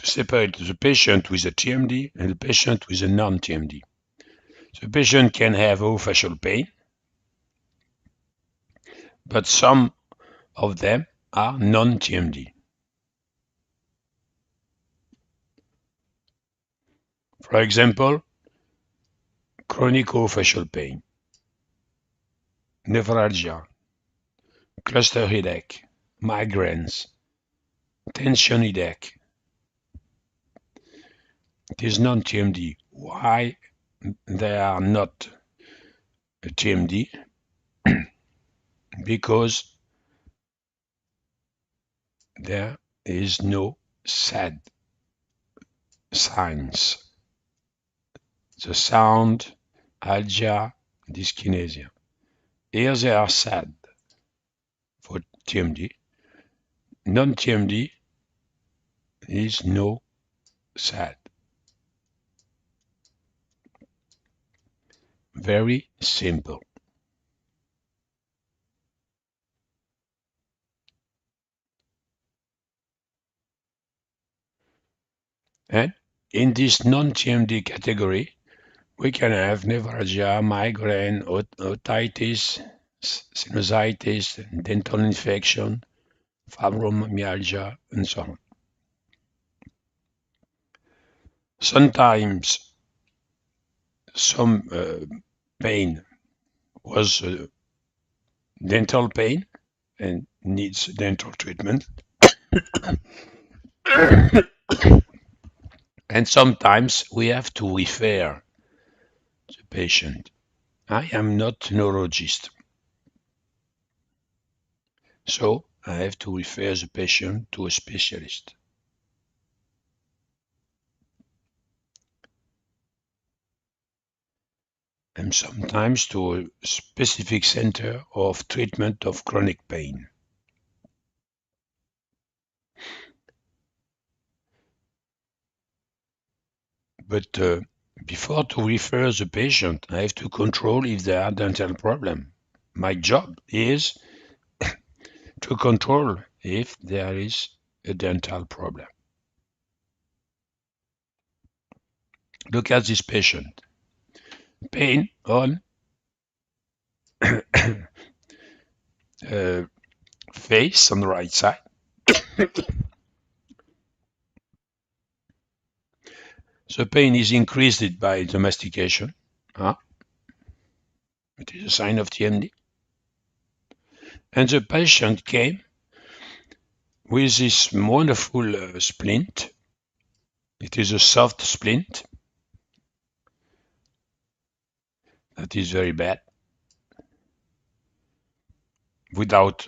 separate the patient with a TMD and the patient with a non-TMD. The patient can have orofacial pain, but some of them are non-TMD. For example, chronic orofacial pain, neuralgia, cluster headache, migraines, tension headache. It is non-TMD. Why they are not a TMD? Because there is no SAD signs. The sound, algia, dyskinesia. Here they are SAD for TMD. Non-TMD is no SAD. Very simple. And in this non-TMD category, we can have neuralgia, migraine, otitis, sinusitis, dental infection, fibromyalgia, and so on. Sometimes some pain was dental pain and needs dental treatment. And sometimes we have to refer the patient. I am not a neurologist, so I have to refer the patient to a specialist. And sometimes to a specific center of treatment of chronic pain. But before to refer the patient, I have to control if there are dental problems. My job is to control if there is a dental problem. Look at this patient. Pain on face on the right side. The pain is increased by the mastication. It is a sign of TMD. And the patient came with this wonderful splint. It is a soft splint. That is very bad. Without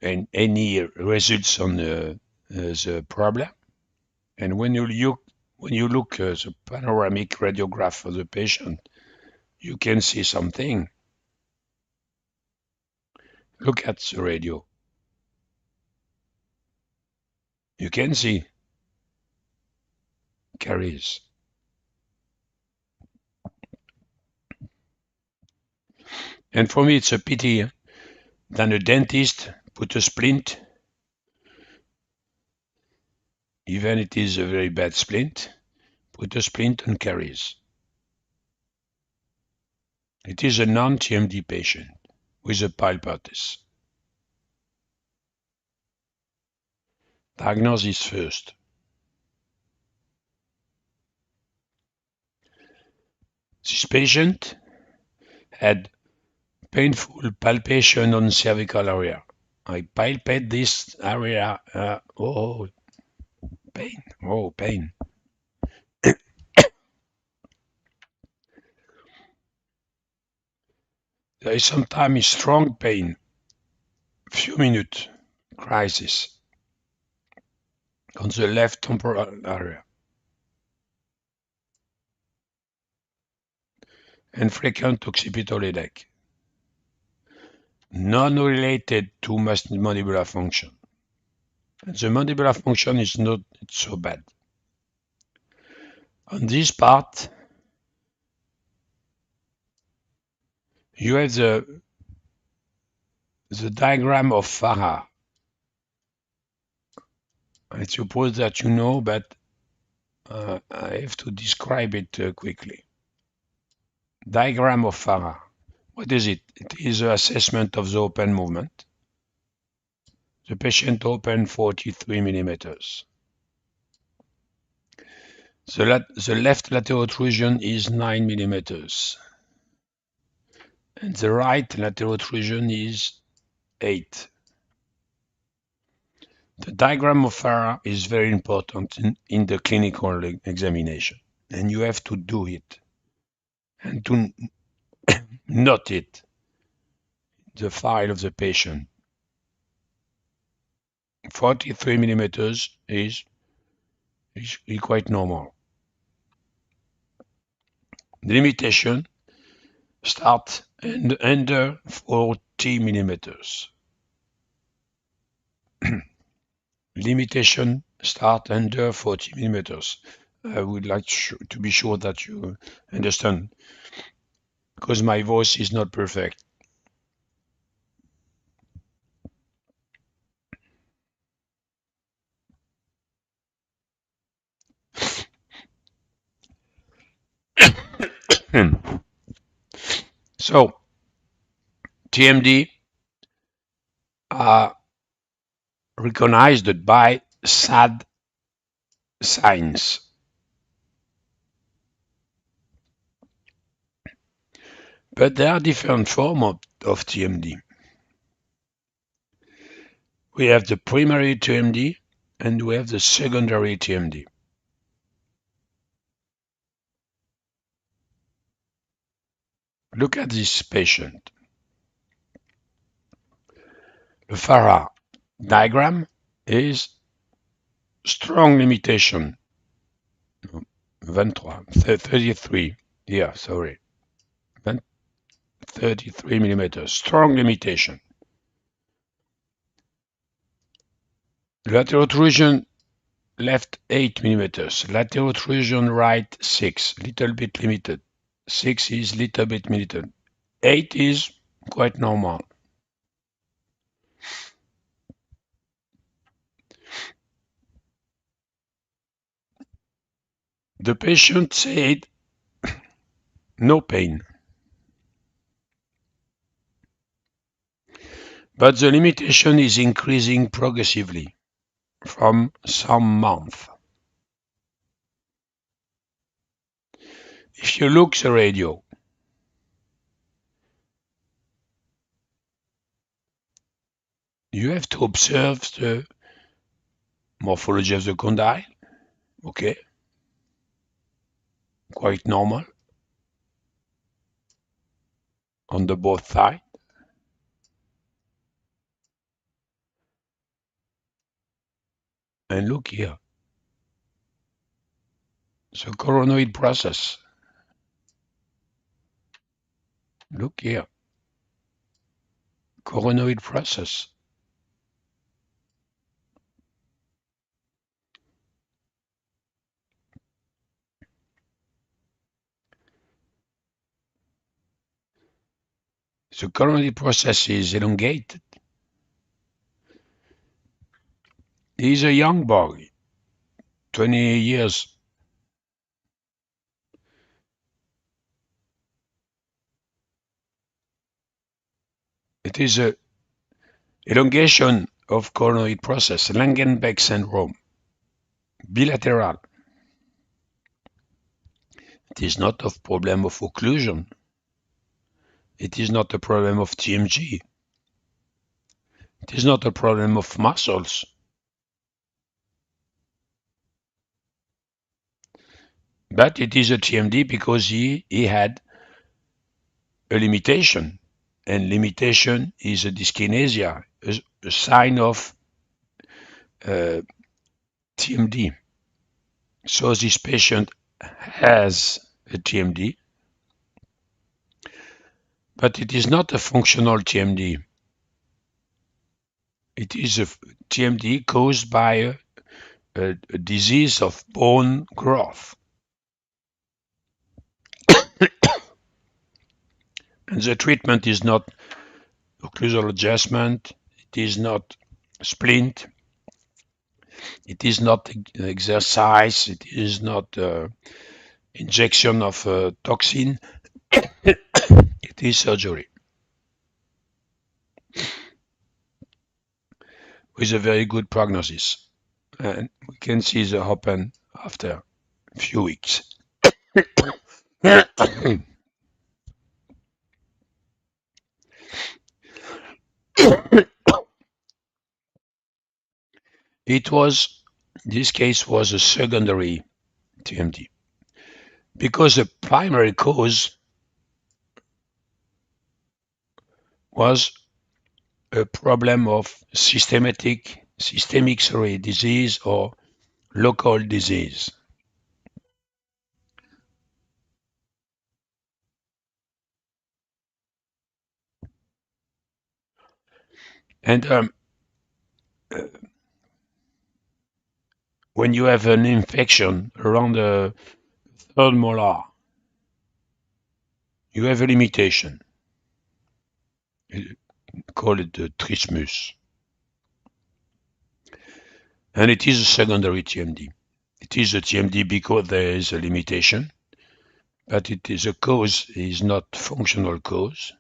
any results on the problem. And when you look at the panoramic radiograph of the patient, you can see something. Look at the radio. You can see caries. And for me, it's a pity that a dentist put a splint, even it is a very bad splint, put a splint on caries. It is a non-TMD patient with a pulpitis. Diagnosis first. This patient had painful palpation on cervical area. I palpate this area. Pain. Oh, pain. There is sometimes strong pain. Few minutes crisis on the left temporal area. And frequent occipital headache. Non-related to mandibular function. And the mandibular function is not so bad. On this part, you have the diagram of Farah. I suppose that you know, but I have to describe it quickly. Diagram of Farah. What is it? It is an assessment of the open movement. The patient opened 43 millimeters. The left lateral occlusion is 9 millimeters. And the right lateral occlusion is 8. The diagram of Farah is very important in the clinical examination. And you have to do it. And to note it, the file of the patient. 43 millimeters is quite normal. The limitation start under 40 millimeters. Limitation start under 40 millimeters. I would like to be sure that you understand, because my voice is not perfect. So, TMD are recognized by SAD signs. But there are different forms of TMD. We have the primary TMD and we have the secondary TMD. Look at this patient. The Farah diagram is strong limitation. 33, yeah, sorry. 33 millimeters, strong limitation. Lateral occlusion left 8 millimeters, lateral occlusion right 6, little bit limited. 6 is little bit limited. 8 is quite normal. The patient said no pain. But the limitation is increasing progressively from some month. If you look at the radio, you have to observe the morphology of the condyle, okay, quite normal on the both sides. And look here, the coronoid process. Look here, coronoid process. The coronoid process is elongated. He's a young boy, 20 years. It is a elongation of coronoid process, Langenbeck syndrome, bilateral. It is not a problem of occlusion. It is not a problem of TMG. It is not a problem of muscles. But it is a TMD because he had a limitation. And limitation is a dyskinesia, a sign of TMD. So this patient has a TMD, but it is not a functional TMD. It is a TMD caused by a disease of bone growth. And the treatment is not occlusal adjustment, it is not splint, It is not exercise. It is not injection of toxin. It is surgery with a very good prognosis. And we can see the open after a few weeks. It was, this case was a secondary TMD because the primary cause was a problem of systemic disease or local disease. And when you have an infection around the third molar, you have a limitation. Call it the trismus. And it is a secondary TMD. It is a TMD because there is a limitation, but it is a cause is not functional cause.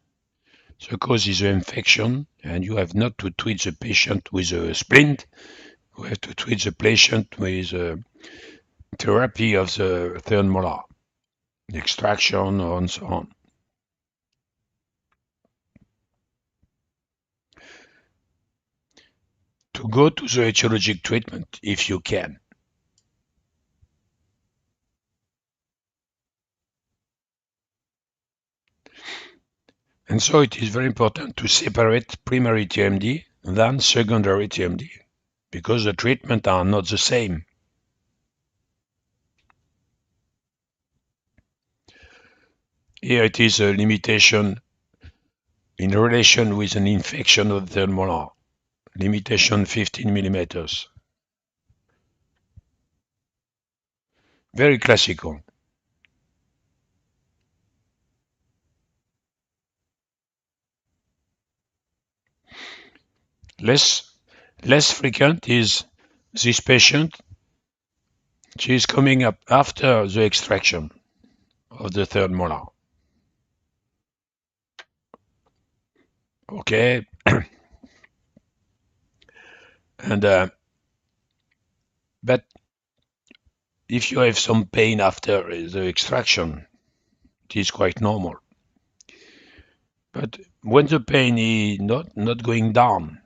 The cause is an infection, and you have not to treat the patient with a splint. You have to treat the patient with a therapy of the third molar, extraction, and so on. To go to the etiologic treatment if you can. And so it is very important to separate primary TMD than secondary TMD because the treatments are not the same. Here it is a limitation in relation with an infection of the third molar, limitation 15 millimeters. Very classical. Less, less frequent is this patient. She is coming up after the extraction of the third molar. Okay, and but if you have some pain after the extraction, it is quite normal. But when the pain is not going down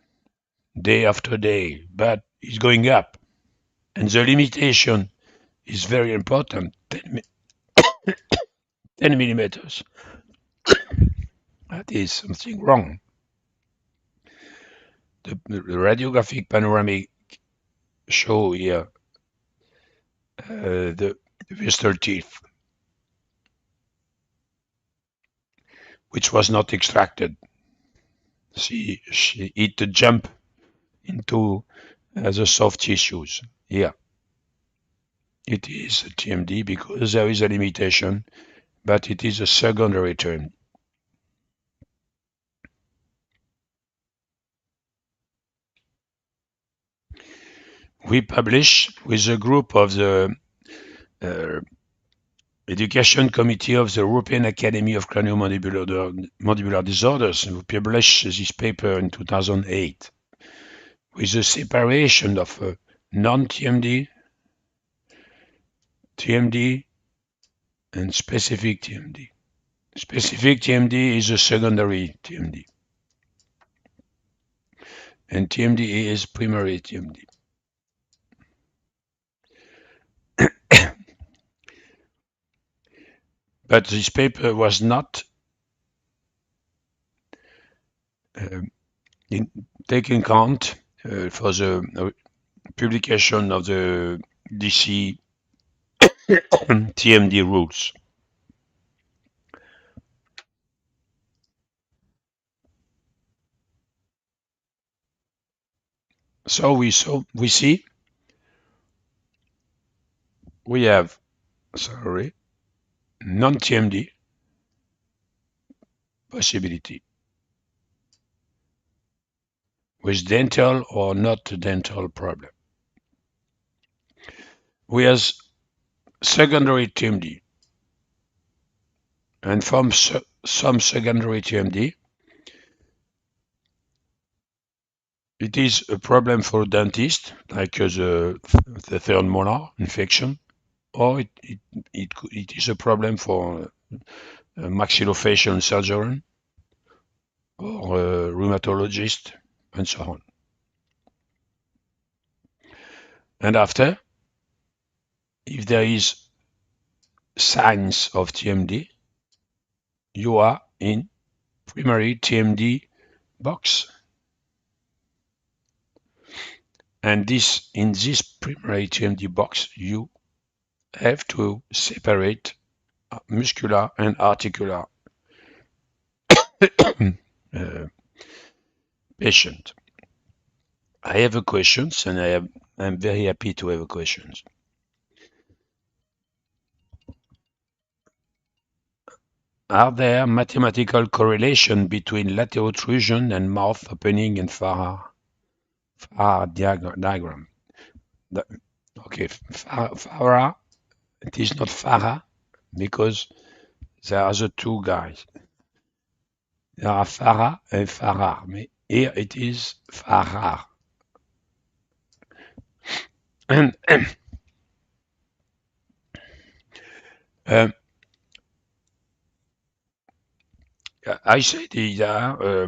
day after day, but is going up, and the limitation is very important, 10 millimeters, that is something wrong. The radiographic panoramic show here the vestibular teeth, which was not extracted. She it jump into the soft tissues. Yeah, it is a TMD because there is a limitation, but it is a secondary term. We publish with a group of the uh, Education Committee of the European Academy of Craniomandibular Disorders. We published this paper in 2008 with the separation of non-TMD, TMD, and specific TMD. Specific TMD is a secondary TMD, and TMD is primary TMD. But this paper was not uh, taken account for the publication of the DC TMD rules. So we see we have non-TMD possibility with dental or not dental problem. we have secondary TMD, and from some secondary TMD, it is a problem for a dentist, like the third molar infection, or it is a problem for a maxillofacial surgeon or a rheumatologist, and so on. And after, if there is signs of TMD, you are in primary TMD box. And in this primary TMD box, you have to separate muscular and articular patient. I have a questions, and I'm very happy to have a questions. Are there mathematical correlation between lateral occlusion and mouth opening in Farah diagram? Okay, Farah, it is not Farah because there are the two guys. There are Farah and Farah, but here it is Farah. And um, I said there are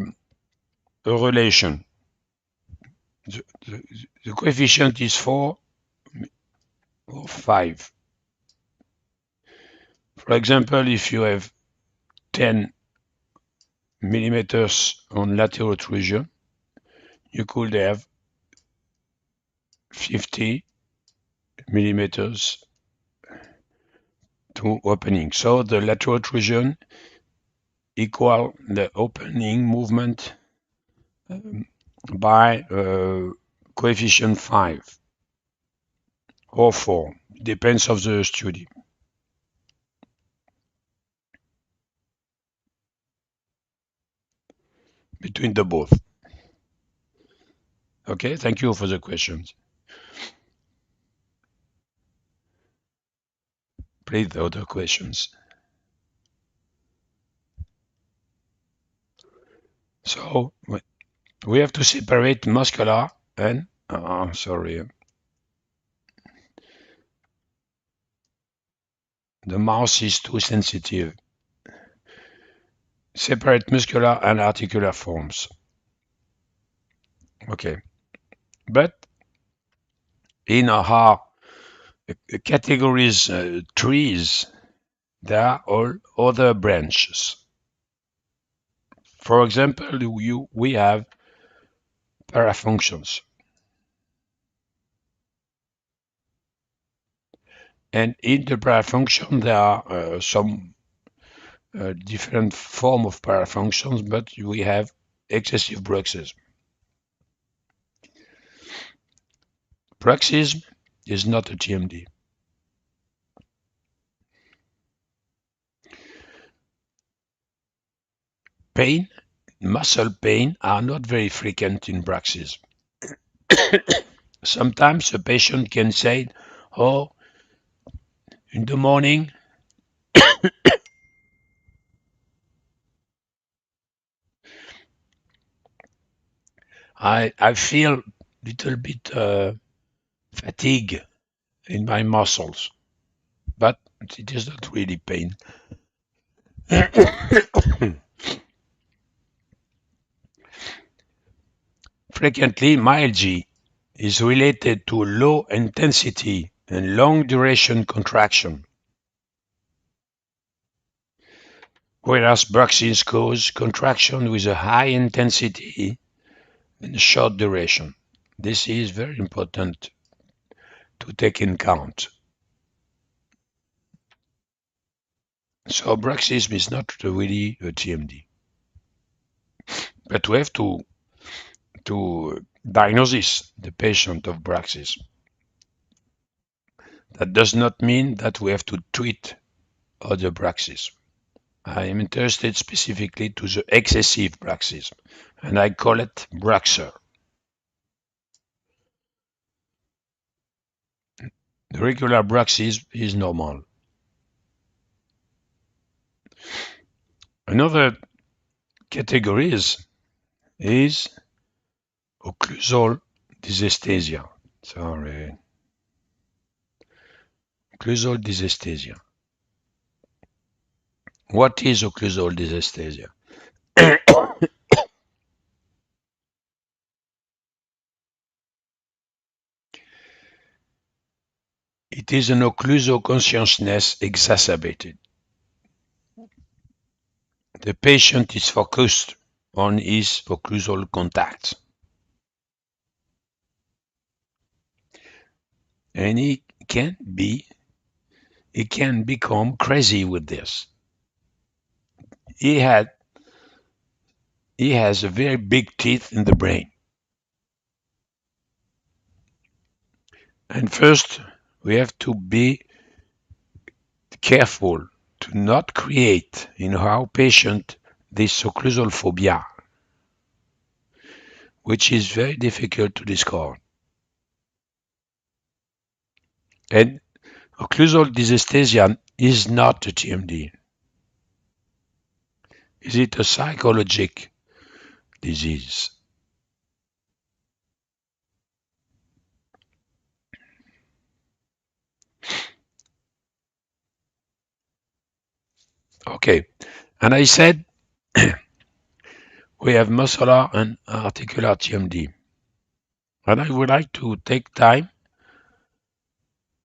a relation. The coefficient is 4 or 5. For example, if you have 10 millimeters on lateral occlusion, you could have 50 millimeters to opening. So the lateral occlusion equal the opening movement by coefficient 5 or 4. Depends of the study. Between the both. Okay, thank you for the questions. Please, the other questions. So we have to separate muscular and, sorry, the mouse is too sensitive. Separate muscular and articular forms. Okay, but in our categories trees, there are all other branches. For example, we have parafunctions. And in the parafunction, there are some different form of parafunctions, but we have excessive bruxism. Bruxism is not a TMD. Pain, muscle pain are not very frequent in bruxism. Sometimes a patient can say, oh, in the morning, I feel a little bit fatigue in my muscles, but it is not really pain. Frequently, myalgia is related to low intensity and long duration contraction, whereas bruxism causes contraction with a high intensity and short duration. This is very important to take in count. So bruxism is not really a TMD, but we have to diagnose the patient of bruxism. That does not mean that we have to treat other bruxism. I am interested specifically to the excessive bruxism, and I call it bruxer. The regular bruxism is normal. Another category is occlusal dysesthesia. Sorry. Occlusal dysesthesia. What is occlusal dysesthesia? It is an occlusal consciousness exacerbated. The patient is focused on his occlusal contacts. And he can become crazy with this. He had he has a very big teeth in the brain. And first, we have to be careful to not create in our patient this occlusal phobia, which is very difficult to discover. And occlusal dysesthesia is not a TMD. Is it a psychologic disease? Okay. And I said we have muscular and articular TMD. And I would like to take time